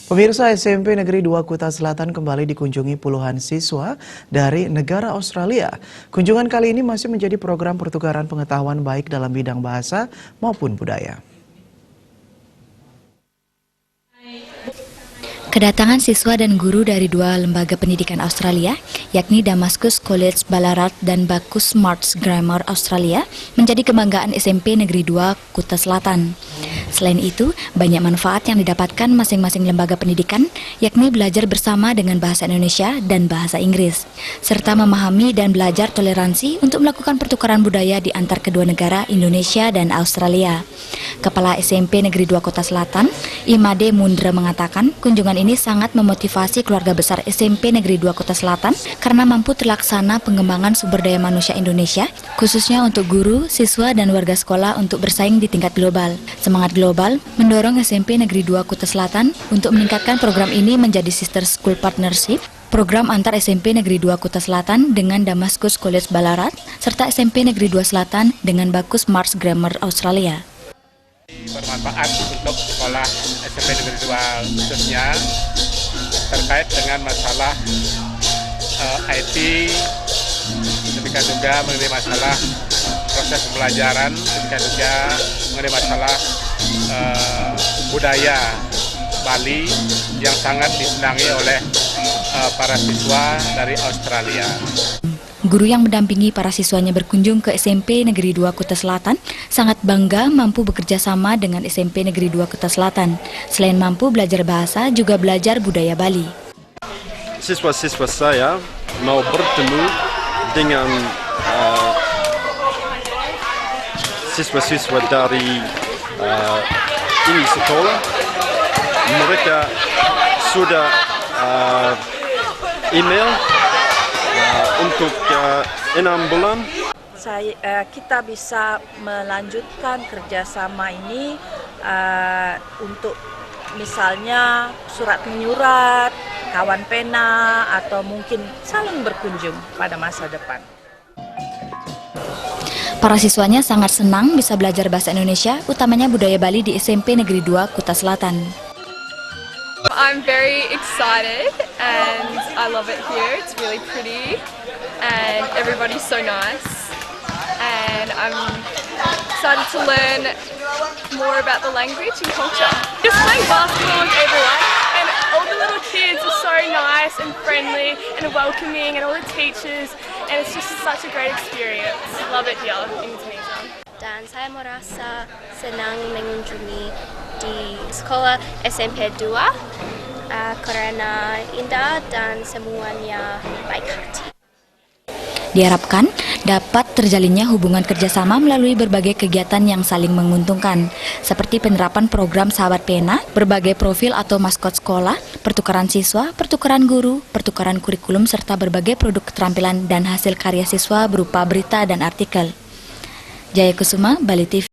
Pemirsa, SMP Negeri 2 Kuta Selatan kembali dikunjungi puluhan siswa dari negara Australia. Kunjungan kali ini masih menjadi program pertukaran pengetahuan baik dalam bidang bahasa maupun budaya. Kedatangan siswa dan guru dari dua lembaga pendidikan Australia, yakni Damascus College Ballarat dan Bacchus Marsh Grammar Australia, menjadi kebanggaan SMP Negeri 2 Kuta Selatan. Selain itu, banyak manfaat yang didapatkan masing-masing lembaga pendidikan, yakni belajar bersama dengan bahasa Indonesia dan bahasa Inggris, serta memahami dan belajar toleransi untuk melakukan pertukaran budaya di antar kedua negara Indonesia dan Australia. Kepala SMP Negeri 2 Kota Selatan, Imade Mundra mengatakan kunjungan ini sangat memotivasi keluarga besar SMP Negeri 2 Kota Selatan karena mampu terlaksana pengembangan sumber daya manusia Indonesia, khususnya untuk guru, siswa, dan warga sekolah untuk bersaing di tingkat global. Semangat global mendorong SMP Negeri 2 Kota Selatan untuk meningkatkan program ini menjadi Sister School Partnership, program antar SMP Negeri 2 Kuta Selatan dengan Damascus College Ballarat, serta SMP Negeri 2 Selatan dengan Bacchus Marsh Grammar Australia. Bermanfaat untuk sekolah SMP Negeri 2 khususnya terkait dengan masalah IT, demikian juga mengenai masalah proses pembelajaran, demikian juga mengenai masalah budaya Bali yang sangat disenangi oleh para siswa dari Australia. Guru yang mendampingi para siswanya berkunjung ke SMP Negeri 2 Kuta Selatan sangat bangga mampu bekerja sama dengan SMP Negeri 2 Kuta Selatan. Selain mampu belajar bahasa, juga belajar budaya Bali. Siswa-siswa saya mau bertemu dengan siswa-siswa dari ini sekolah. Mereka sudah email untuk 6 bulan. Kita bisa melanjutkan kerjasama ini untuk misalnya surat menyurat, kawan pena, atau mungkin saling berkunjung pada masa depan. Para siswanya sangat senang bisa belajar bahasa Indonesia, utamanya budaya Bali di SMP Negeri 2 Kuta Selatan. I'm very excited and I love it here. It's really pretty and everybody's so nice. And I'm excited to learn more about the language and culture. Just playing basketball with everyone and all the little kids are so nice and friendly and welcoming, and all the teachers, and it's just such a great experience. Love it here in Indonesia. Dan saya merasa senang mengunjungi di sekolah SMP 2 karena indah dan semuanya baik hati. Diharapkan dapat terjalinnya hubungan kerjasama melalui berbagai kegiatan yang saling menguntungkan, seperti penerapan program Sahabat Pena, berbagai profil atau maskot sekolah, pertukaran siswa, pertukaran guru, pertukaran kurikulum, serta berbagai produk keterampilan dan hasil karya siswa berupa berita dan artikel. Jaya Kusuma, Bali TV.